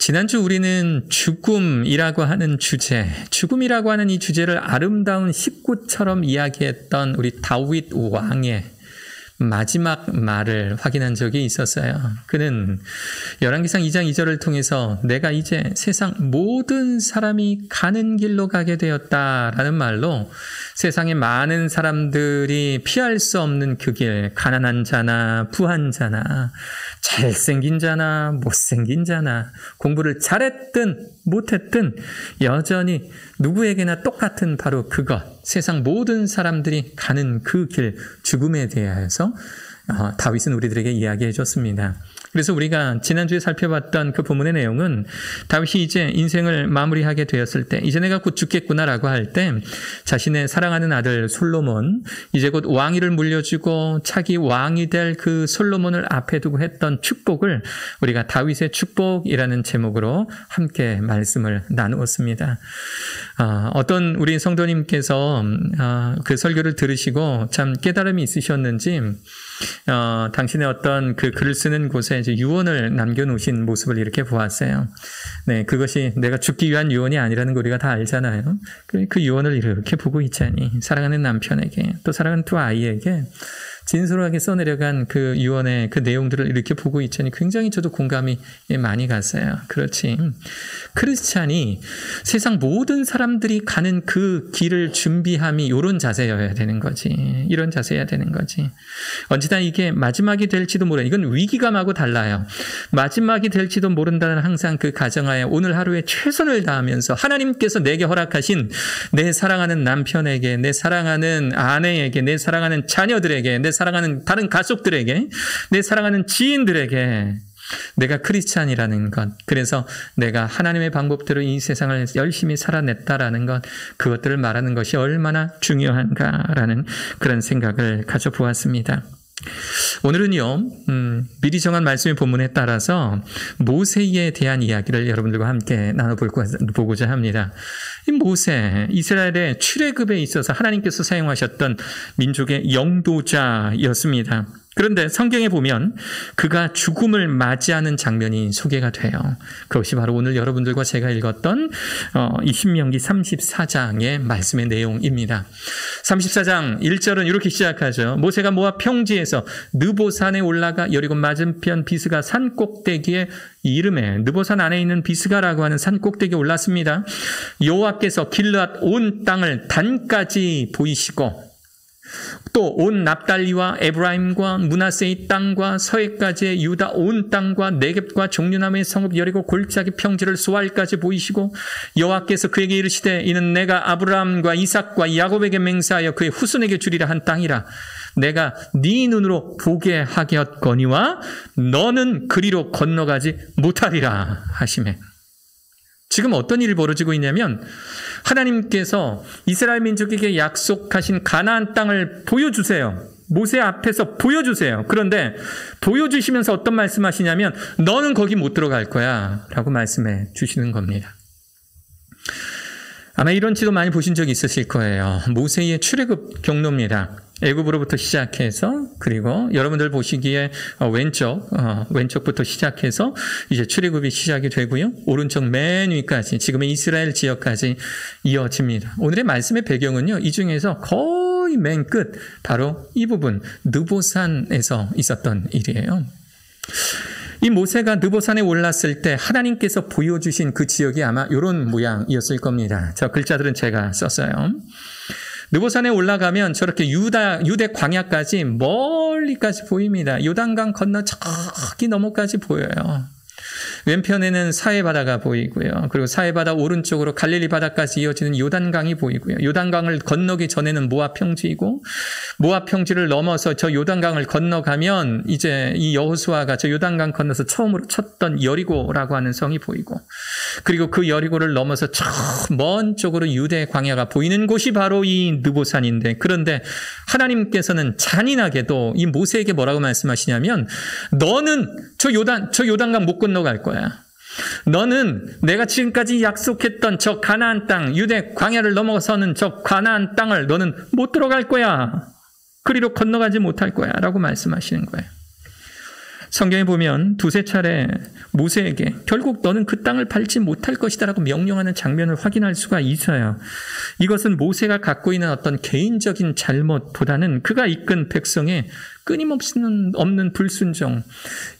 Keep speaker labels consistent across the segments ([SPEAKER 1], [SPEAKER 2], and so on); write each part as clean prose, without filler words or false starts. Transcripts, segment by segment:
[SPEAKER 1] 지난주 우리는 죽음이라고 하는 주제, 죽음이라고 하는 이 주제를 아름다운 식구처럼 이야기했던 우리 다윗 왕의 마지막 말을 확인한 적이 있었어요. 그는 열왕기상 2장 2절을 통해서 내가 이제 세상 모든 사람이 가는 길로 가게 되었다라는 말로 세상의 많은 사람들이 피할 수 없는 그 길, 가난한 자나 부한 자나 잘생긴 자나 못생긴 자나 공부를 잘했든 못했든 여전히 누구에게나 똑같은 바로 그것, 세상 모든 사람들이 가는 그 길, 죽음에 대해서 다윗은 우리들에게 이야기해 줬습니다. 그래서 우리가 지난주에 살펴봤던 그 본문의 내용은 다윗이 이제 인생을 마무리하게 되었을 때 이제 내가 곧 죽겠구나라고 할 때 자신의 사랑하는 아들 솔로몬, 이제 곧 왕위를 물려주고 차기 왕이 될 그 솔로몬을 앞에 두고 했던 축복을 우리가 다윗의 축복이라는 제목으로 함께 말씀을 나누었습니다. 어떤 우리 성도님께서 그 설교를 들으시고 참 깨달음이 있으셨는지 당신의 어떤 그 글을 쓰는 곳에 이제 유언을 남겨놓으신 모습을 이렇게 보았어요. 네, 그것이 내가 죽기 위한 유언이 아니라는 거 우리가 다 알잖아요. 그 유언을 이렇게 보고 있자니 사랑하는 남편에게 또 사랑하는 두 아이에게 진솔하게 써내려간 그 유언의 그 내용들을 이렇게 보고 있자니 굉장히 저도 공감이 많이 갔어요. 그렇지. 크리스찬이 세상 모든 사람들이 가는 그 길을 준비함이 이런 자세여야 되는 거지. 이런 자세여야 되는 거지. 언제나 이게 마지막이 될지도 모르는, 이건 위기감하고 달라요. 마지막이 될지도 모른다는 항상 그 가정하에 오늘 하루에 최선을 다하면서 하나님께서 내게 허락하신 내 사랑하는 남편에게, 내 사랑하는 아내에게, 내 사랑하는 자녀들에게, 내 사랑하는 다른 가족들에게, 내 사랑하는 지인들에게 내가 크리스찬이라는 것, 그래서 내가 하나님의 방법대로 이 세상을 열심히 살아냈다라는 것, 그것들을 말하는 것이 얼마나 중요한가라는 그런 생각을 가져보았습니다. 오늘은요, 미리 정한 말씀의 본문에 따라서 모세에 대한 이야기를 여러분들과 함께 나눠보고자 합니다. 이 모세, 이스라엘의 출애굽에 있어서 하나님께서 사용하셨던 민족의 영도자였습니다. 그런데 성경에 보면 그가 죽음을 맞이하는 장면이 소개가 돼요. 그것이 바로 오늘 여러분들과 제가 읽었던 이 신명기 34장의 말씀의 내용입니다. 34장 1절은 이렇게 시작하죠. 모세가 모압 평지에서 느보산에 올라가 여리고 맞은편 비스가 산 꼭대기에 이름에 느보산 안에 있는 비스가라고 하는 산 꼭대기에 올랐습니다. 여호와께서 길르앗 온 땅을 단까지 보이시고 또 온 납달리와 에브라임과 므낫세의 땅과 서해까지의 유다 온 땅과 네겝과 종류나무의 성읍 여리고 골짜기 평지를 소알까지 보이시고 여호와께서 그에게 이르시되 이는 내가 아브라함과 이삭과 야곱에게 맹세하여 그의 후손에게 주리라 한 땅이라. 내가 네 눈으로 보게 하겠거니와 너는 그리로 건너가지 못하리라 하시매. 지금 어떤 일이 벌어지고 있냐면 하나님께서 이스라엘 민족에게 약속하신 가나안 땅을 보여주세요. 모세 앞에서 보여주세요. 그런데 보여주시면서 어떤 말씀하시냐면 너는 거기 못 들어갈 거야 라고 말씀해 주시는 겁니다. 아마 이런 지도 많이 보신 적이 있으실 거예요. 모세의 출애굽 경로입니다. 애굽으로부터 시작해서 그리고 여러분들 보시기에 왼쪽부터 시작해서 이제 출애굽이 시작이 되고요. 오른쪽 맨 위까지 지금의 이스라엘 지역까지 이어집니다. 오늘의 말씀의 배경은요. 이 중에서 거의 맨 끝 바로 이 부분 느보산에서 있었던 일이에요. 이 모세가 느보산에 올랐을 때 하나님께서 보여주신 그 지역이 아마 이런 모양이었을 겁니다. 저 글자들은 제가 썼어요. 느보산에 올라가면 저렇게 유대 광야까지 멀리까지 보입니다. 요단강 건너 저기 너머까지 보여요. 왼편에는 사해바다가 보이고요. 그리고 사해바다 오른쪽으로 갈릴리 바다까지 이어지는 요단강이 보이고요. 요단강을 건너기 전에는 모압 평지이고 모압 평지를 넘어서 저 요단강을 건너가면 이제 이 여호수아가 저 요단강 건너서 처음으로 쳤던 여리고라고 하는 성이 보이고 그리고 그 여리고를 넘어서 저 먼 쪽으로 유대 광야가 보이는 곳이 바로 이 느보산인데 그런데 하나님께서는 잔인하게도 이 모세에게 뭐라고 말씀하시냐면 너는 저 요단강 못 건너갈 거야. 너는 내가 지금까지 약속했던 저 가나안 땅, 유대 광야를 넘어서는 저 가나안 땅을 너는 못 들어갈 거야. 그리로 건너가지 못할 거야. 라고 말씀하시는 거예요. 성경에 보면 두세 차례 모세에게 결국 너는 그 땅을 밟지 못할 것이다라고 명령하는 장면을 확인할 수가 있어요. 이것은 모세가 갖고 있는 어떤 개인적인 잘못보다는 그가 이끈 백성의 끊임없는 불순종,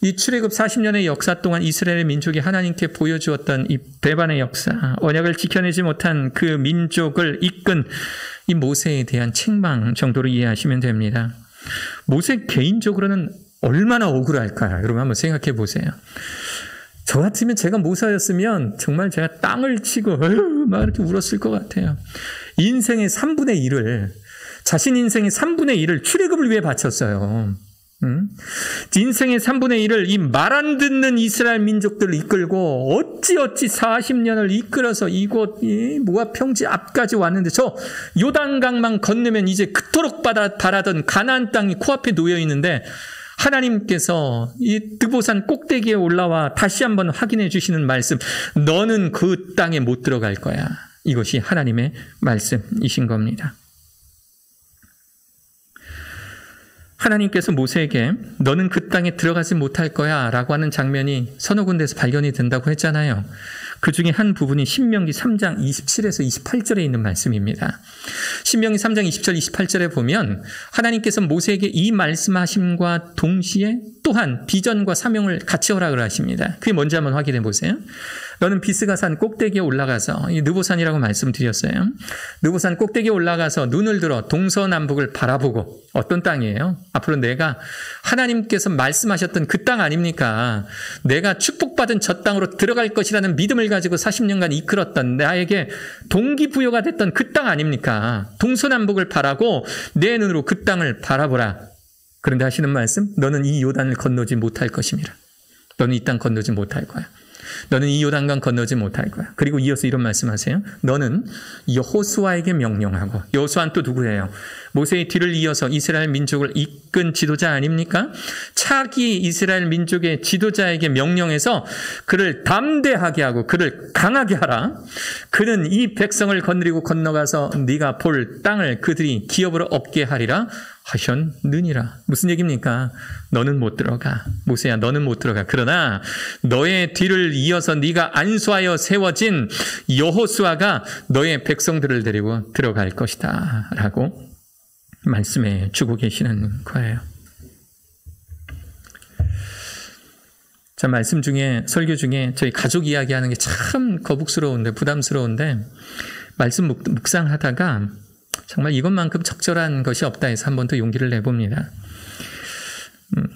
[SPEAKER 1] 이 출애굽 40년의 역사 동안 이스라엘 민족이 하나님께 보여주었던 이 배반의 역사, 언약을 지켜내지 못한 그 민족을 이끈 이 모세에 대한 책망 정도로 이해하시면 됩니다. 모세 개인적으로는 얼마나 억울할까요? 여러분 한번 생각해 보세요. 저 같으면 제가 모세였으면 정말 제가 땅을 치고 막 이렇게 울었을 것 같아요. 인생의 3분의 1을, 자신 인생의 3분의 1을 출애굽을 위해 바쳤어요. 인생의 3분의 1을 이 말 안 듣는 이스라엘 민족들을 이끌고 어찌 40년을 이끌어서 이곳 모압 평지 앞까지 왔는데 저 요단강만 건너면 이제 그토록 바라던 가나안 땅이 코앞에 놓여 있는데 하나님께서 이 드보산 꼭대기에 올라와 다시 한번 확인해 주시는 말씀, 너는 그 땅에 못 들어갈 거야. 이것이 하나님의 말씀이신 겁니다. 하나님께서 모세에게 너는 그 땅에 들어가지 못할 거야 라고 하는 장면이 서너 군데에서 발견이 된다고 했잖아요. 그 중에 한 부분이 신명기 3장 27에서 28절에 있는 말씀입니다. 신명기 3장 20절 28절에 보면 하나님께서 모세에게 이 말씀하심과 동시에 또한 비전과 사명을 같이 허락을 하십니다. 그게 뭔지 한번 확인해 보세요. 너는 비스가산 꼭대기에 올라가서, 이 느보산이라고 말씀드렸어요. 느보산 꼭대기에 올라가서 눈을 들어 동서남북을 바라보고, 어떤 땅이에요? 앞으로 내가 하나님께서 말씀하셨던 그 땅 아닙니까? 내가 축복받은 저 땅으로 들어갈 것이라는 믿음을 가지고 40년간 이끌었던, 나에게 동기부여가 됐던 그 땅 아닙니까? 동서남북을 바라고 내 눈으로 그 땅을 바라보라. 그런데 하시는 말씀, 너는 이 요단을 건너지 못할 것임이라. 너는 이 땅 건너지 못할 거야. 너는 이 요단강 건너지 못할 거야. 그리고 이어서 이런 말씀하세요. 너는 여호수아에게 명령하고, 여호수아는 또 누구예요? 모세의 뒤를 이어서 이스라엘 민족을 이끈 지도자 아닙니까? 차기 이스라엘 민족의 지도자에게 명령해서 그를 담대하게 하고 그를 강하게 하라. 그는 이 백성을 건너가서 네가 볼 땅을 그들이 기업으로 얻게 하리라 하셨느니라. 무슨 얘기입니까? 너는 못 들어가. 모세야, 너는 못 들어가. 그러나 너의 뒤를 이어서 네가 안수하여 세워진 여호수아가 너의 백성들을 데리고 들어갈 것이다 라고 말씀해 주고 계시는 거예요. 자, 말씀 중에, 설교 중에 저희 가족 이야기하는 게 참 거북스러운데, 부담스러운데, 말씀 묵상하다가 정말 이것만큼 적절한 것이 없다 해서 한 번 더 용기를 내봅니다.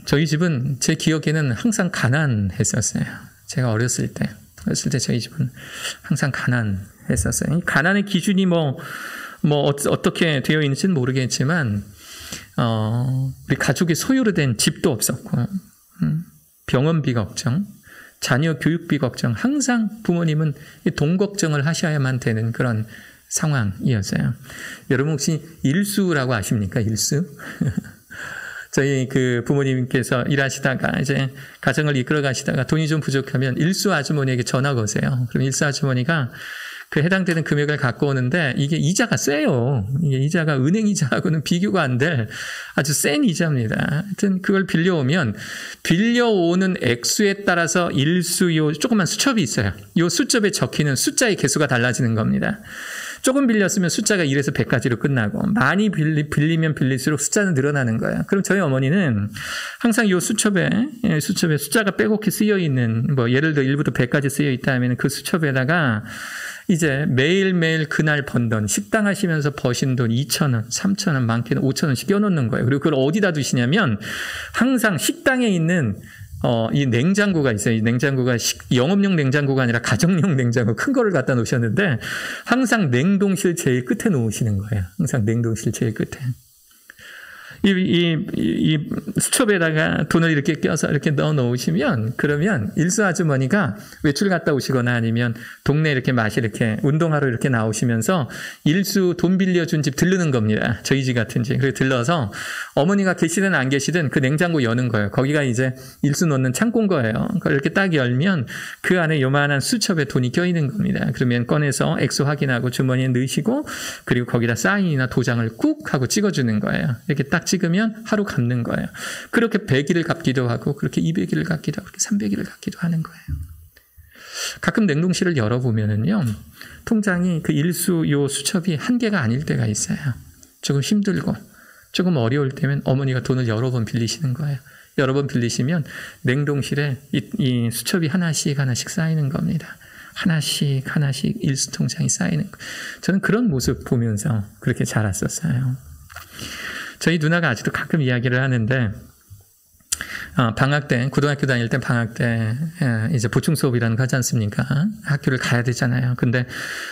[SPEAKER 1] 저희 집은 제 기억에는 항상 가난했었어요. 제가 어렸을 때 저희 집은 항상 가난했었어요. 이 가난의 기준이 어떻게 되어 있는지는 모르겠지만, 우리 가족이 소유로 된 집도 없었고, 병원비 걱정, 자녀 교육비 걱정, 항상 부모님은 돈 걱정을 하셔야만 되는 그런 상황이었어요. 여러분 혹시 일수라고 아십니까? 일수? 저희 그 부모님께서 일하시다가 이제 가정을 이끌어 가시다가 돈이 좀 부족하면 일수 아주머니에게 전화 거세요. 그럼 일수 아주머니가 그 해당되는 금액을 갖고 오는데 이게 이자가 세요. 이게 이자가 은행 이자하고는 비교가 안 될 아주 센 이자입니다. 하여튼 그걸 빌려오면 빌려오는 액수에 따라서 일수 조그만 수첩이 있어요. 이 수첩에 적히는 숫자의 개수가 달라지는 겁니다. 조금 빌렸으면 숫자가 1에서 100까지로 끝나고 많이 빌리면 빌릴수록 숫자는 늘어나는 거예요. 그럼 저희 어머니는 항상 이 수첩에 숫자가 빼곡히 쓰여 있는, 예를 들어 1부터 100까지 쓰여 있다 하면 그 수첩에다가 이제 매일매일 그날 번 돈, 식당 하시면서 버신 돈 2,000원, 3,000원, 많게는 5,000원씩 껴놓는 거예요. 그리고 그걸 어디다 두시냐면 항상 식당에 있는 이 냉장고가 있어요. 이 냉장고가 영업용 냉장고가 아니라 가정용 냉장고, 큰 거를 갖다 놓으셨는데 항상 냉동실 제일 끝에 놓으시는 거예요. 항상 냉동실 제일 끝에. 이 수첩에다가 돈을 이렇게 껴서 이렇게 넣어 놓으시면, 그러면 일수 아주머니가 외출 갔다 오시거나 아니면 동네 이렇게 이렇게 운동하러 이렇게 나오시면서 일수 돈 빌려준 집 들르는 겁니다. 저희 집 같은 집. 그래서 들러서 어머니가 계시든 안 계시든 그 냉장고 여는 거예요. 거기가 이제 일수 넣는 창고인 거예요. 그걸 이렇게 딱 열면 그 안에 요만한 수첩에 돈이 껴 있는 겁니다. 그러면 꺼내서 액수 확인하고 주머니에 넣으시고, 그리고 거기다 사인이나 도장을 꾹 하고 찍어주는 거예요. 이렇게 딱 찍으면 하루 갚는 거예요. 그렇게 100일을 갚기도 하고 그렇게 200일을 갚기도 하고 그렇게 300일을 갚기도 하는 거예요. 가끔 냉동실을 열어보면은요, 통장이 그 일수 수첩이 한 개가 아닐 때가 있어요. 조금 힘들고 조금 어려울 때면 어머니가 돈을 여러 번 빌리시는 거예요. 여러 번 빌리시면 냉동실에 이 수첩이 하나씩 쌓이는 겁니다. 하나씩 일수 통장이 쌓이는 거. 저는 그런 모습 보면서 그렇게 자랐었어요. 저희 누나가 아직도 가끔 이야기를 하는데, 방학 때, 고등학교 다닐 때 방학 때 이제 보충 수업이라는 거 하지 않습니까? 학교를 가야 되잖아요. 근데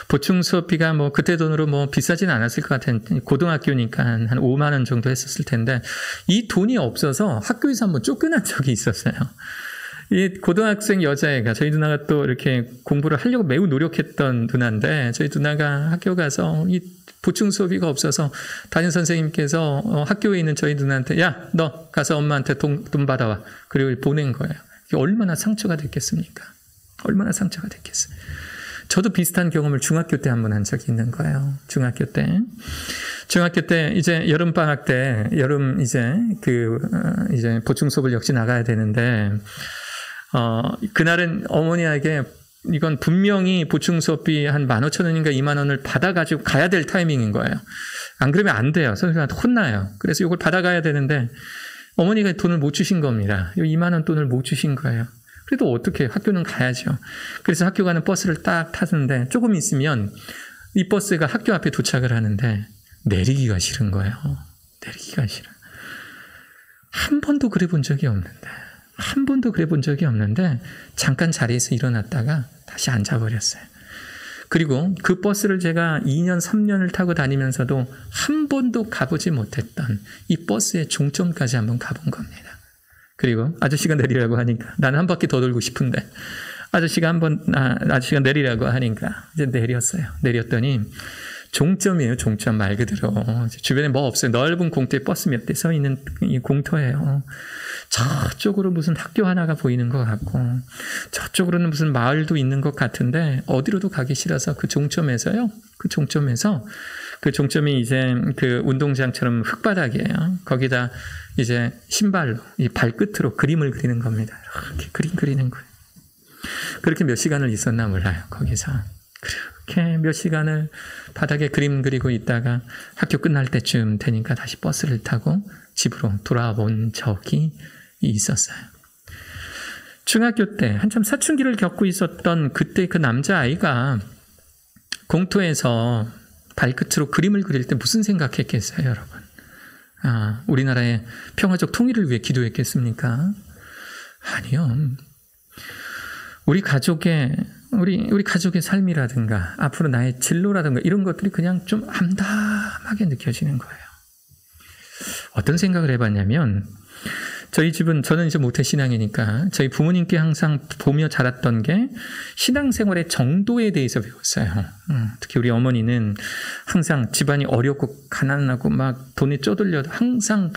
[SPEAKER 1] 보충 수업비가 뭐 그때 돈으로 뭐 비싸진 않았을 것 같아요. 고등학교니까 한 5만 원 정도 했었을 텐데, 이 돈이 없어서 학교에서 한번 쫓겨난 적이 있었어요. 이 고등학생 여자애가, 저희 누나가 또 이렇게 공부를 하려고 매우 노력했던 누나인데, 저희 누나가 학교 가서 이 보충 수업비가 없어서 담임 선생님께서 학교에 있는 저희 누나한테, 야, 너 가서 엄마한테 돈 받아와. 그리고 보낸 거예요. 이게 얼마나 상처가 됐겠습니까? 얼마나 상처가 됐겠어요. 저도 비슷한 경험을 중학교 때 한 번 한 적이 있는 거예요. 중학교 때 이제 여름방학 때, 이제 보충 수업을 역시 나가야 되는데, 그날은 어머니에게 이건 분명히 보충 수업비 한 15,000원인가 2만 원을 받아가지고 가야 될 타이밍인 거예요. 안 그러면 안 돼요. 선생님한테 혼나요. 그래서 이걸 받아가야 되는데 어머니가 돈을 못 주신 겁니다. 2만 원 돈을 못 주신 거예요. 그래도 어떻게, 학교는 가야죠. 그래서 학교 가는 버스를 딱 탔는데 조금 있으면 이 버스가 학교 앞에 도착을 하는데 내리기가 싫은 거예요. 내리기가 싫어. 한 번도 그래 본 적이 없는데 잠깐 자리에서 일어났다가 다시 앉아버렸어요. 그리고 그 버스를 제가 2년, 3년을 타고 다니면서도 한 번도 가보지 못했던 이 버스의 종점까지 한번 가본 겁니다. 그리고 아저씨가 내리라고 하니까 나는 한 바퀴 더 돌고 싶은데 아저씨가 내리라고 하니까 이제 내렸어요. 내렸더니 종점이에요. 종점 말 그대로. 주변에 뭐 없어요. 넓은 공터에 버스 몇 대 서 있는 이 공터예요. 저쪽으로 무슨 학교 하나가 보이는 것 같고 저쪽으로는 무슨 마을도 있는 것 같은데 어디로도 가기 싫어서 그 종점이 이제 그 운동장처럼 흙바닥이에요. 거기다 이제 신발로 이 발끝으로 그림을 그리는 겁니다. 이렇게 그림 그리는 거예요. 그렇게 몇 시간을 있었나 몰라요. 거기서 그렇게 몇 시간을 바닥에 그림 그리고 있다가 학교 끝날 때쯤 되니까 다시 버스를 타고 집으로 돌아온 적이 있었어요. 중학교 때 한참 사춘기를 겪고 있었던 그때 그 남자아이가 공터에서 발끝으로 그림을 그릴 때 무슨 생각했겠어요, 여러분? 우리나라의 평화적 통일을 위해 기도했겠습니까? 아니요. 우리 가족의 삶이라든가 앞으로 나의 진로라든가 이런 것들이 그냥 좀 암담하게 느껴지는 거예요. 어떤 생각을 해봤냐면, 저희 집은, 저는 이제 모태신앙이니까 저희 부모님께 항상 보며 자랐던 게 신앙생활의 정도에 대해서 배웠어요. 특히 우리 어머니는 항상 집안이 어렵고 가난하고 막 돈에 쪼들려도 항상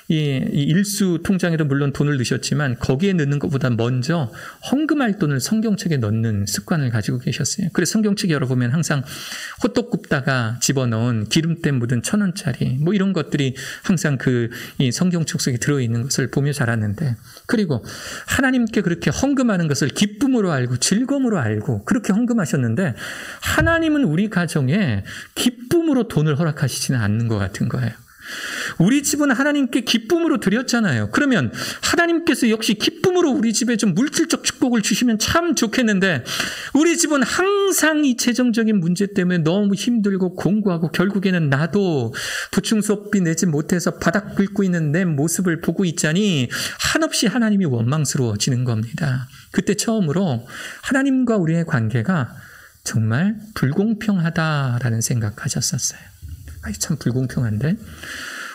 [SPEAKER 1] 이 일수 통장에도 물론 돈을 넣으셨지만 거기에 넣는 것보다 먼저 헌금할 돈을 성경책에 넣는 습관을 가지고 계셨어요. 그래서 성경책 열어보면 항상 호떡 굽다가 집어넣은 기름때 묻은 1,000원짜리 뭐 이런 것들이 항상 이 성경책 속에 들어있는 것을 보며 자랐는데, 그리고 하나님께 그렇게 헌금하는 것을 기쁨으로 알고 즐거움으로 알고 그렇게 헌금하셨는데 하나님은 우리 가정에 기쁨으로 돈을 허락하시지는 않는 것 같은 거예요. 우리 집은 하나님께 기쁨으로 드렸잖아요. 그러면 하나님께서 역시 기쁨으로 우리 집에 좀 물질적 축복을 주시면 참 좋겠는데, 우리 집은 항상 이 재정적인 문제 때문에 너무 힘들고 공부하고 결국에는 나도 보충 수업비 내지 못해서 바닥 긁고 있는 내 모습을 보고 있자니 한없이 하나님이 원망스러워지는 겁니다. 그때 처음으로 하나님과 우리의 관계가 정말 불공평하다라는 생각하셨었어요. 참 불공평한데,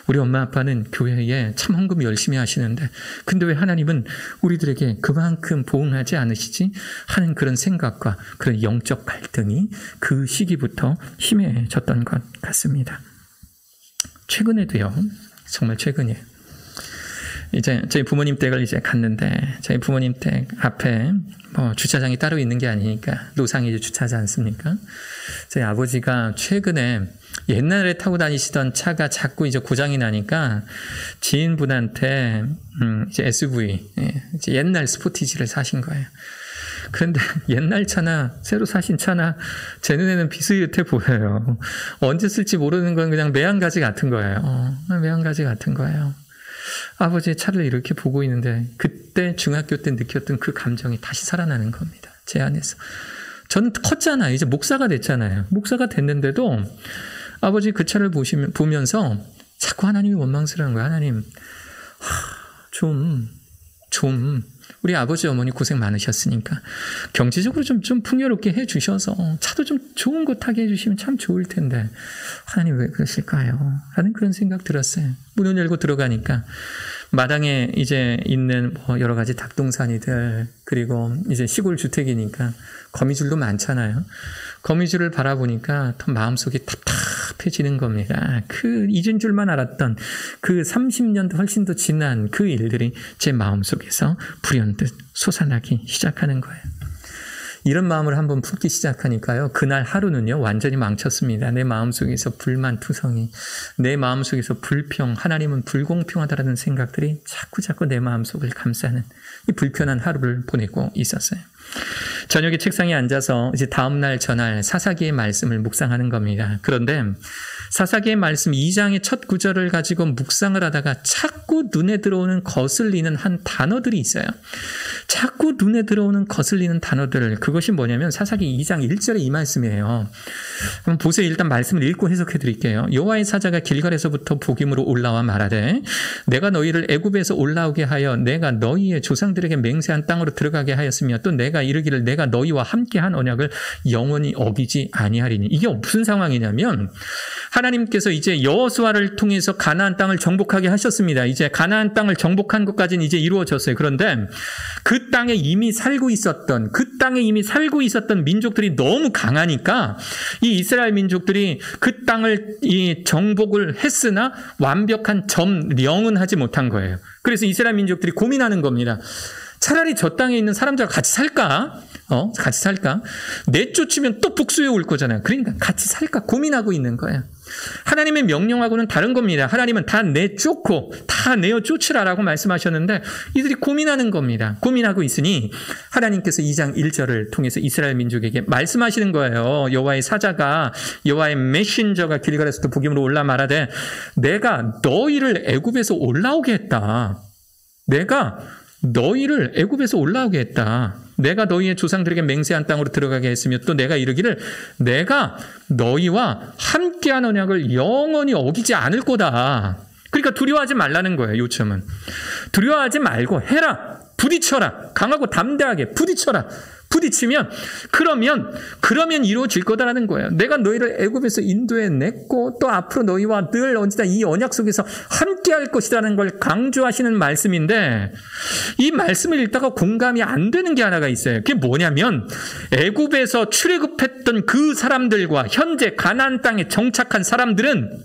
[SPEAKER 1] 우리 엄마 아빠는 교회에 참 헌금 열심히 하시는데 근데 왜 하나님은 우리들에게 그만큼 보응하지 않으시지 하는 그런 생각과 그런 영적 갈등이 그 시기부터 심해졌던 것 같습니다. 최근에도요, 정말 최근이에요. 이제 저희 부모님 댁을 이제 갔는데 저희 부모님 댁 앞에 뭐 주차장이 따로 있는 게 아니니까 노상이 이제 주차하지 않습니까? 저희 아버지가 최근에 옛날에 타고 다니시던 차가 자꾸 이제 고장이 나니까 지인분한테 이제 SUV, 이제 옛날 스포티지를 사신 거예요. 그런데 옛날 차나 새로 사신 차나 제 눈에는 비슷해 보여요. 언제 쓸지 모르는 건 그냥 매한가지 같은 거예요. 매한가지 같은 거예요. 아버지의 차를 이렇게 보고 있는데 그때 중학교 때 느꼈던 그 감정이 다시 살아나는 겁니다. 제 안에서. 저는 컸잖아요. 이제 목사가 됐잖아요. 목사가 됐는데도 아버지 그 차를 보면서 자꾸 하나님이 원망스러운 거예요. 하나님, 좀 우리 아버지 어머니 고생 많으셨으니까 경제적으로 좀 풍요롭게 해주셔서 차도 좀 좋은 거 타게 해주시면 참 좋을 텐데 하나님 왜 그러실까요? 하는 그런 생각 들었어요. 문을 열고 들어가니까 마당에 이제 있는 뭐 여러 가지 닭동산이들 그리고 이제 시골 주택이니까 거미줄도 많잖아요. 거미줄을 바라보니까 더 마음속이 답답해지는 겁니다. 그 잊은 줄만 알았던 그 30년도 훨씬 더 지난 그 일들이 제 마음속에서 불현듯 솟아나기 시작하는 거예요. 이런 마음을 한번 품기 시작하니까요. 그날 하루는요. 완전히 망쳤습니다. 내 마음속에서 불만투성이, 내 마음속에서 불평, 하나님은 불공평하다라는 생각들이 자꾸 내 마음속을 감싸는 이 불편한 하루를 보내고 있었어요. 저녁에 책상에 앉아서 이제 다음날 전할 사사기의 말씀을 묵상하는 겁니다. 그런데 사사기의 말씀 2장의 첫 구절을 가지고 묵상을 하다가 자꾸 눈에 들어오는 거슬리는 한 단어들이 있어요. 자꾸 눈에 들어오는 거슬리는 단어들, 그것이 뭐냐면 사사기 2장 1절의 이 말씀이에요. 그럼 보세요. 일단 말씀을 읽고 해석해 드릴게요. 여호와의 사자가 길갈에서부터 복임으로 올라와 말하되 내가 너희를 애굽에서 올라오게 하여 내가 너희의 조상들에게 맹세한 땅으로 들어가게 하였으며 또 내가 이르기를 내가 너희와 함께한 언약을 영원히 어기지 아니하리니. 이게 무슨 상황이냐면 하나님께서 이제 여호수아를 통해서 가나안 땅을 정복하게 하셨습니다. 이제 가나안 땅을 정복한 것까지는 이제 이루어졌어요. 그런데 그 땅에 이미 살고 있었던 민족들이 너무 강하니까 이 이스라엘 민족들이 그 땅을 이 정복을 했으나 완벽한 점령은 하지 못한 거예요. 그래서 이스라엘 민족들이 고민하는 겁니다. 차라리 저 땅에 있는 사람들과 같이 살까? 같이 살까? 내쫓으면 또 북수해 올 거잖아요. 그러니까 같이 살까? 고민하고 있는 거예요. 하나님의 명령하고는 다른 겁니다. 하나님은 다 내쫓고 다 내어 쫓으라라고 말씀하셨는데 이들이 고민하는 겁니다. 고민하고 있으니 하나님께서 2장 1절을 통해서 이스라엘 민족에게 말씀하시는 거예요. 여호와의 사자가, 여호와의 메신저가 길갈에서도 복임으로 올라 말하되 내가 너희를 애굽에서 올라오게 했다. 내가 너희를 애굽에서 올라오게 했다. 내가 너희의 조상들에게 맹세한 땅으로 들어가게 했으며 또 내가 이르기를 내가 너희와 함께한 언약을 영원히 어기지 않을 거다. 그러니까 두려워하지 말라는 거예요. 요점은. 두려워하지 말고 해라. 부딪혀라. 강하고 담대하게 부딪혀라. 부딪히면 그러면 이루어질 거다라는 거예요. 내가 너희를 애굽에서 인도해냈고 또 앞으로 너희와 늘 언제나 이 언약 속에서 함께할 것이라는 걸 강조하시는 말씀인데 이 말씀을 읽다가 공감이 안 되는 게 하나가 있어요. 그게 뭐냐면 애굽에서 출애굽했던 그 사람들과 현재 가나안 땅에 정착한 사람들은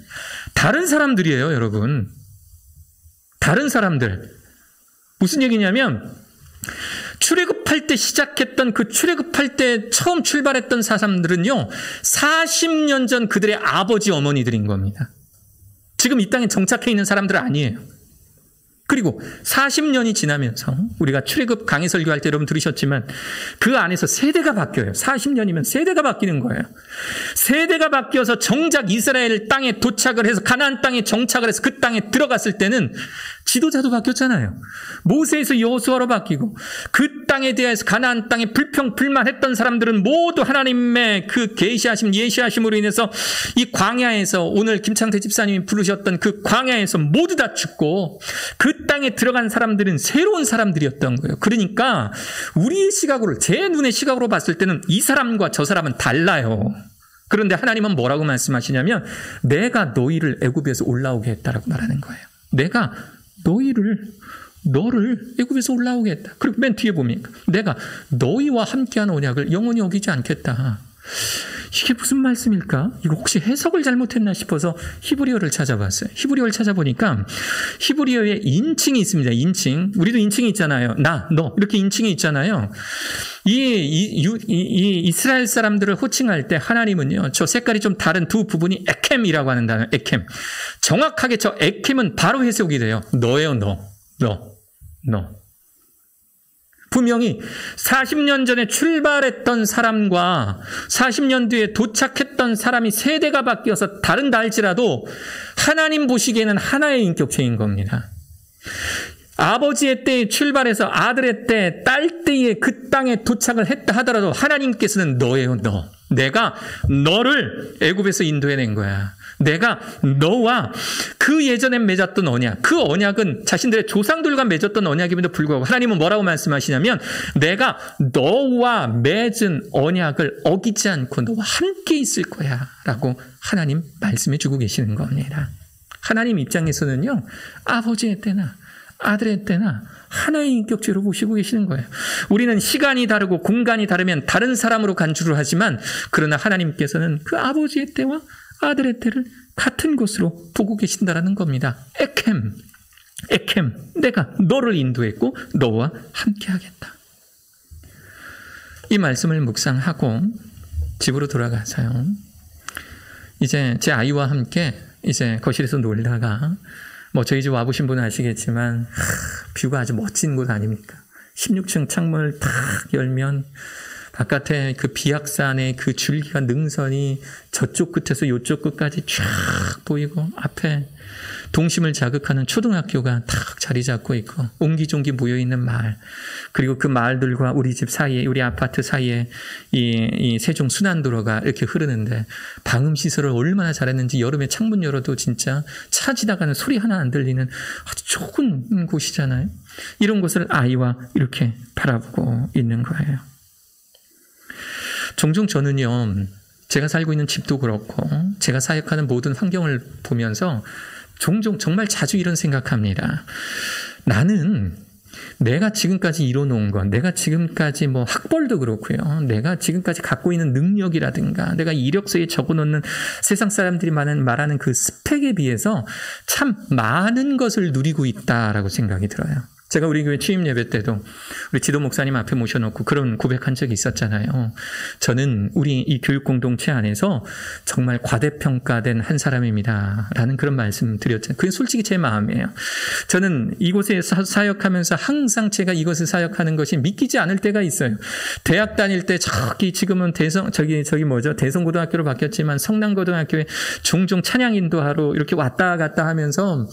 [SPEAKER 1] 다른 사람들이에요, 여러분. 다른 사람들. 무슨 얘기냐면 출애굽할 때 시작했던 그 출애굽할 때 처음 출발했던 사람들은요 40년 전 그들의 아버지 어머니들인 겁니다. 지금 이 땅에 정착해 있는 사람들은 아니에요. 그리고 40년이 지나면서 우리가 출애굽 강의 설교할 때 여러분 들으셨지만 그 안에서 세대가 바뀌어요. 40년이면 세대가 바뀌는 거예요. 세대가 바뀌어서 정작 이스라엘 땅에 도착을 해서 가나안 땅에 정착을 해서 그 땅에 들어갔을 때는 지도자도 바뀌었잖아요. 모세에서 여호수아로 바뀌고 그 땅에 대해서 가나안 땅에 불평 불만했던 사람들은 모두 하나님의 그 계시하심 예시하심으로 인해서 이 광야에서 오늘 김창태 집사님이 부르셨던 그 광야에서 모두 다 죽고 그 땅에 들어간 사람들은 새로운 사람들이었던 거예요. 그러니까 우리의 시각으로 제 눈의 시각으로 봤을 때는 이 사람과 저 사람은 달라요. 그런데 하나님은 뭐라고 말씀하시냐면 내가 너희를 애굽에서 올라오게 했다라고 말하는 거예요. 내가 너를 애굽에서 올라오게 했다. 그리고 맨 뒤에 보면 내가 너희와 함께한 언약을 영원히 어기지 않겠다. 이게 무슨 말씀일까? 이거 혹시 해석을 잘못했나 싶어서 히브리어를 찾아봤어요. 히브리어를 찾아보니까 히브리어에 인칭이 있습니다. 인칭. 우리도 인칭이 있잖아요. 나, 너 이렇게 인칭이 있잖아요. 이 이스라엘 사람들을 호칭할 때 하나님은요, 저 색깔이 좀 다른 두 부분이 에켐이라고 하는 단어, 에켐. 정확하게 저 에켐은 바로 해석이 돼요. 너예요, 너. 분명히 40년 전에 출발했던 사람과 40년 뒤에 도착했던 사람이 세대가 바뀌어서 다른다 할지라도 하나님 보시기에는 하나의 인격체인 겁니다. 아버지의 때에 출발해서 아들의 때, 딸 때에 그 땅에 도착을 했다 하더라도 하나님께서는 너예요, 너. 내가 너를 애굽에서 인도해낸 거야. 내가 너와 그 예전에 맺었던 언약, 그 언약은 자신들의 조상들과 맺었던 언약임에도 불구하고 하나님은 뭐라고 말씀하시냐면 내가 너와 맺은 언약을 어기지 않고 너와 함께 있을 거야 라고 하나님 말씀해 주고 계시는 겁니다. 하나님 입장에서는요, 아버지의 때나 아들의 때나 하나의 인격체로 보시고 계시는 거예요. 우리는 시간이 다르고 공간이 다르면 다른 사람으로 간주를 하지만 그러나 하나님께서는 그 아버지의 때와 아들의 때를 같은 곳으로 보고 계신다라는 겁니다. 에켐, 내가 너를 인도했고 너와 함께 하겠다. 이 말씀을 묵상하고 집으로 돌아가서요, 이제 제 아이와 함께 이제 거실에서 놀다가 저희 집 와보신 분은 아시겠지만 뷰가 아주 멋진 곳 아닙니까? 16층 창문을 탁 열면 바깥에 그 비악산의 그 줄기가 능선이 저쪽 끝에서 이쪽 끝까지 쫙 보이고 앞에 동심을 자극하는 초등학교가 탁 자리 잡고 있고 옹기종기 모여있는 마을, 그리고 그 마을들과 우리 집 사이에, 우리 아파트 사이에 이 세종 순환도로가 이렇게 흐르는데 방음시설을 얼마나 잘했는지 여름에 창문 열어도 진짜 차 지나가는 소리 하나 안 들리는 아주 좋은 곳이잖아요. 이런 곳을 아이와 이렇게 바라보고 있는 거예요. 종종 저는요, 제가 살고 있는 집도 그렇고 제가 사역하는 모든 환경을 보면서 종종 정말 자주 이런 생각합니다. 나는 내가 지금까지 이뤄놓은 것, 내가 지금까지 학벌도 그렇고요, 내가 지금까지 갖고 있는 능력이라든가 내가 이력서에 적어놓는 세상 사람들이 말하는 그 스펙에 비해서 참 많은 것을 누리고 있다라고 생각이 들어요. 제가 우리 교회 취임 예배 때도 우리 지도 목사님 앞에 모셔놓고 그런 고백한 적이 있었잖아요. 저는 우리 이 교육 공동체 안에서 정말 과대평가된 한 사람입니다 라는 그런 말씀 드렸잖아요. 그게 솔직히 제 마음이에요. 저는 이곳에 사역하면서 항상 제가 이것을 사역하는 것이 믿기지 않을 때가 있어요. 대학 다닐 때 지금은 대성고등학교로 바뀌었지만 성남고등학교에 종종 찬양 인도하러 이렇게 왔다 갔다 하면서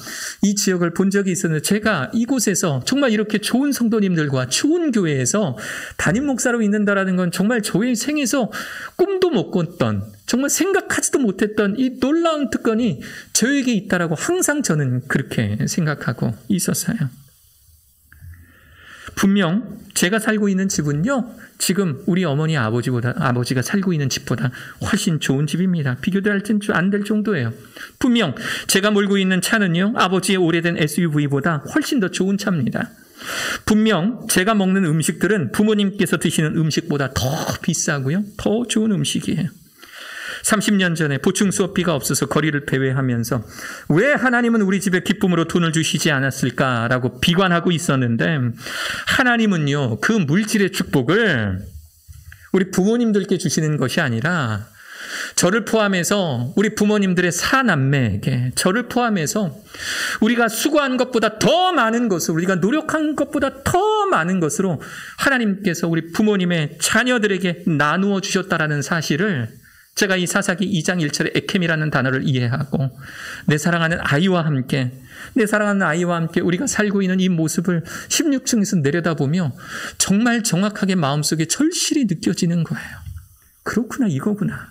[SPEAKER 1] 이 지역을 본 적이 있었는데, 제가 이곳에서 정말 이렇게 좋은 성도님들과 좋은 교회에서 담임 목사로 있는다라는 건 정말 저의 생에서 꿈도 못 꿨던, 정말 생각하지도 못했던 이 놀라운 특권이 저에게 있다라고 항상 저는 그렇게 생각하고 있었어요. 분명 제가 살고 있는 집은요, 지금 우리 어머니 아버지가 살고 있는 집보다 훨씬 좋은 집입니다. 비교도 안 될 정도예요. 분명 제가 몰고 있는 차는요, 아버지의 오래된 SUV보다 훨씬 더 좋은 차입니다. 분명 제가 먹는 음식들은 부모님께서 드시는 음식보다 더 비싸고요, 더 좋은 음식이에요. 30년 전에 보충 수업비가 없어서 거리를 배회하면서 왜 하나님은 우리 집에 기쁨으로 돈을 주시지 않았을까라고 비관하고 있었는데, 하나님은요, 그 물질의 축복을 우리 부모님들께 주시는 것이 아니라 저를 포함해서 우리 부모님들의 사남매에게, 저를 포함해서 우리가 수고한 것보다 더 많은 것을, 우리가 노력한 것보다 더 많은 것으로 하나님께서 우리 부모님의 자녀들에게 나누어 주셨다라는 사실을 제가 이 사사기 2장 1절의 에켐이라는 단어를 이해하고 내 사랑하는 아이와 함께 우리가 살고 있는 이 모습을 16층에서 내려다보며 정말 정확하게 마음속에 절실히 느껴지는 거예요. 그렇구나, 이거구나.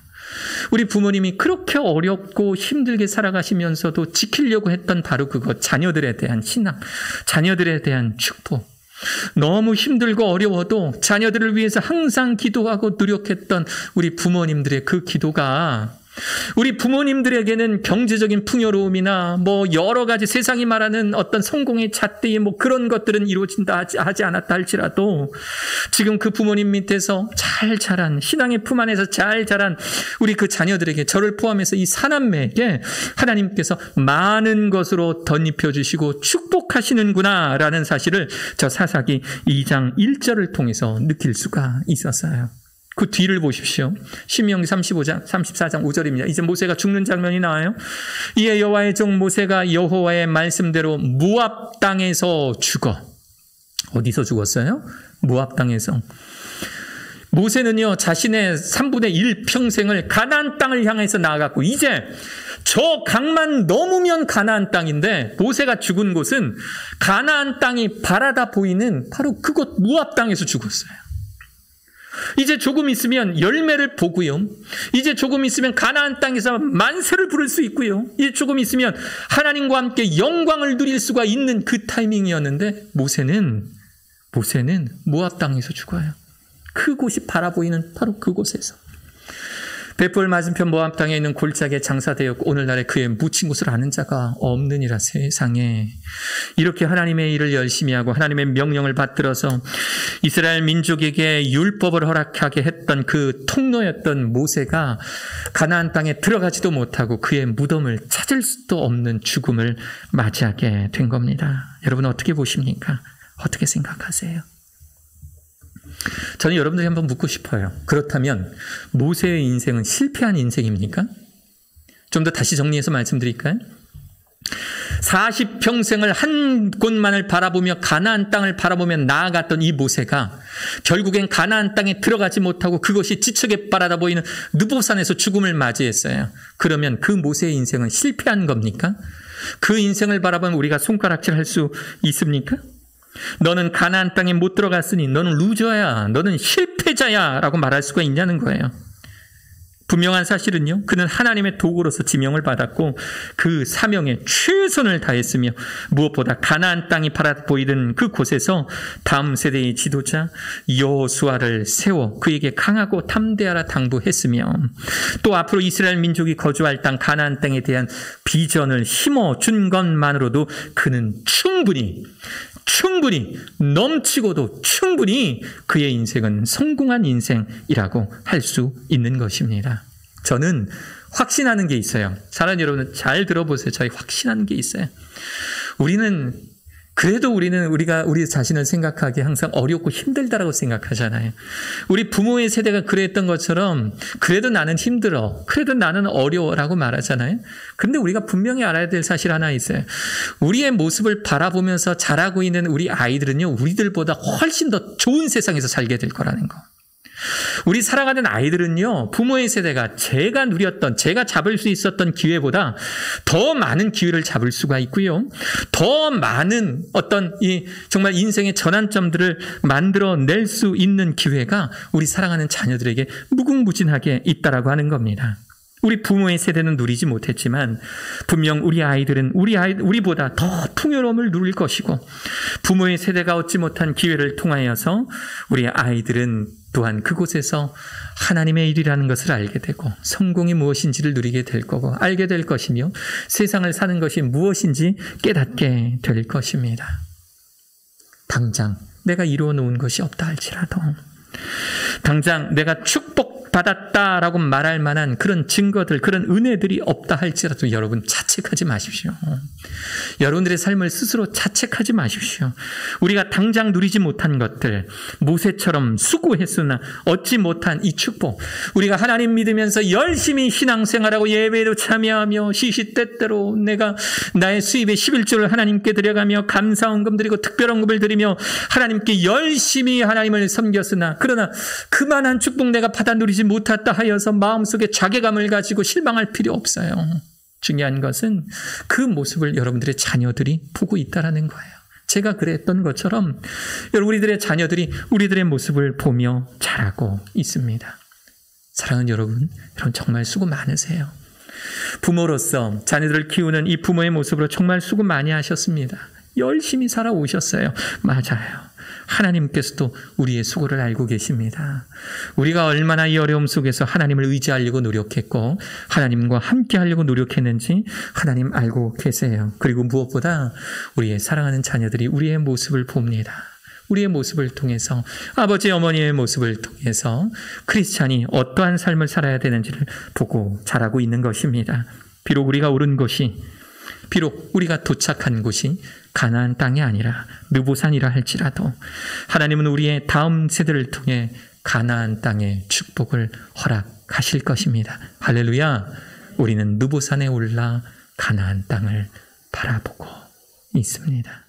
[SPEAKER 1] 우리 부모님이 그렇게 어렵고 힘들게 살아가시면서도 지키려고 했던 바로 그것, 자녀들에 대한 신앙, 자녀들에 대한 축복. 너무 힘들고 어려워도 자녀들을 위해서 항상 기도하고 노력했던 우리 부모님들의 그 기도가 우리 부모님들에게는 경제적인 풍요로움이나 뭐 여러 가지 세상이 말하는 어떤 성공의 잣대에 뭐 그런 것들은 이루어진다 하지 않았다 할지라도 지금 그 부모님 밑에서 잘 자란, 신앙의 품 안에서 잘 자란 우리 그 자녀들에게, 저를 포함해서 이 사남매에게 하나님께서 많은 것으로 덧입혀 주시고 축복하시는구나 라는 사실을 저 사사기 2장 1절을 통해서 느낄 수가 있었어요. 그 뒤를 보십시오. 신명기 34장 5절입니다. 이제 모세가 죽는 장면이 나와요. 이에 여호와의 종 모세가 여호와의 말씀대로 모압 땅에서 죽어. 어디서 죽었어요? 모압 땅에서. 모세는요, 자신의 3분의 1 평생을 가나안 땅을 향해서 나아갔고, 이제 저 강만 넘으면 가나안 땅인데, 모세가 죽은 곳은 가나안 땅이 바라다 보이는 바로 그곳 모압 땅에서 죽었어요. 이제 조금 있으면 열매를 보고요. 이제 조금 있으면 가나안 땅에서 만세를 부를 수 있고요. 이제 조금 있으면 하나님과 함께 영광을 누릴 수가 있는 그 타이밍이었는데 모세는 모압 땅에서 죽어요. 그곳이 바라보이는 바로 그곳에서. 벳볼 맞은편 모압 땅에 있는 골짜기에 장사되었고 오늘날에 그의 묻힌 곳을 아는 자가 없느니라. 세상에. 이렇게 하나님의 일을 열심히 하고 하나님의 명령을 받들어서 이스라엘 민족에게 율법을 허락하게 했던 그 통로였던 모세가 가나안 땅에 들어가지도 못하고 그의 무덤을 찾을 수도 없는 죽음을 맞이하게 된 겁니다. 여러분 어떻게 보십니까? 어떻게 생각하세요? 저는 여러분들이 한번 묻고 싶어요. 그렇다면 모세의 인생은 실패한 인생입니까? 좀 더 다시 정리해서 말씀드릴까요? 40평생을 한 곳만을 바라보며 가나안 땅을 바라보며 나아갔던 이 모세가 결국엔 가나안 땅에 들어가지 못하고 그것이 지척에 바라다 보이는 느보산에서 죽음을 맞이했어요. 그러면 그 모세의 인생은 실패한 겁니까? 그 인생을 바라보면 우리가 손가락질할 수 있습니까? 너는 가나안 땅에 못 들어갔으니 너는 루저야, 너는 실패자야 라고 말할 수가 있냐는 거예요. 분명한 사실은요, 그는 하나님의 도구로서 지명을 받았고 그 사명에 최선을 다했으며 무엇보다 가나안 땅이 바라 보이던 그곳에서 다음 세대의 지도자 여호수아를 세워 그에게 강하고 담대하라 당부했으며 또 앞으로 이스라엘 민족이 거주할 땅 가나안 땅에 대한 비전을 심어준 것만으로도 그는 충분히 넘치고도 충분히 그의 인생은 성공한 인생이라고 할 수 있는 것입니다. 저는 확신하는 게 있어요. 사랑하는 여러분 잘 들어보세요. 저희 확신하는 게 있어요. 우리는 우리가 우리 자신을 생각하기에 항상 어렵고 힘들다라고 생각하잖아요. 우리 부모의 세대가 그랬던 것처럼 그래도 나는 힘들어, 그래도 나는 어려워라고 말하잖아요. 그런데 우리가 분명히 알아야 될 사실 하나 있어요. 우리의 모습을 바라보면서 자라고 있는 우리 아이들은요, 우리들보다 훨씬 더 좋은 세상에서 살게 될 거라는 거. 우리 살아가는 아이들은요, 부모의 세대가 제가 누렸던, 제가 잡을 수 있었던 기회보다 더 많은 기회를 잡을 수가 있고요. 더 많은 어떤 정말 인생의 전환점들을 만들어낼 수 있는 기회가 우리 사랑하는 자녀들에게 무궁무진하게 있다라고 하는 겁니다. 우리 부모의 세대는 누리지 못했지만 분명 우리 아이들은 우리보다 더 풍요로움을 누릴 것이고 부모의 세대가 얻지 못한 기회를 통하여서 우리 아이들은 또한 그곳에서 하나님의 일이라는 것을 알게 되고 성공이 무엇인지를 누리게 될 거고 알게 될 것이며 세상을 사는 것이 무엇인지 깨닫게 될 것입니다. 당장 내가 이루어 놓은 것이 없다 할지라도 당장 내가 축복받았다라고 말할 만한 그런 증거들, 그런 은혜들이 없다 할지라도 여러분 자책하지 마십시오. 여러분들의 삶을 스스로 자책하지 마십시오. 우리가 당장 누리지 못한 것들, 모세처럼 수고했으나 얻지 못한 이 축복, 우리가 하나님 믿으면서 열심히 신앙생활하고 예배도 참여하며 시시때때로 내가 나의 수입의 11조를 하나님께 드려가며 감사헌금 드리고 특별헌금을 드리며 하나님께 열심히 하나님을 섬겼으나 그러나 그만한 축복 내가 받아 누리지 못했다 하여서 마음속에 자괴감을 가지고 실망할 필요 없어요. 중요한 것은 그 모습을 여러분들의 자녀들이 보고 있다는 거예요. 제가 그랬던 것처럼 우리들의 자녀들이 우리들의 모습을 보며 자라고 있습니다. 사랑하는 여러분 정말 수고 많으세요. 부모로서 자녀들을 키우는 이 부모의 모습으로 정말 수고 많이 하셨습니다. 열심히 살아오셨어요. 맞아요. 하나님께서도 우리의 수고를 알고 계십니다. 우리가 얼마나 이 어려움 속에서 하나님을 의지하려고 노력했고 하나님과 함께 하려고 노력했는지 하나님 알고 계세요. 그리고 무엇보다 우리의 사랑하는 자녀들이 우리의 모습을 봅니다. 우리의 모습을 통해서, 아버지 어머니의 모습을 통해서 크리스찬이 어떠한 삶을 살아야 되는지를 보고 자라고 있는 것입니다. 비록 우리가 오른 곳이, 비록 우리가 도착한 곳이 가나안 땅이 아니라 느보산이라 할지라도 하나님은 우리의 다음 세대를 통해 가나안 땅의 축복을 허락하실 것입니다. 할렐루야. 우리는 느보산에 올라 가나안 땅을 바라보고 있습니다.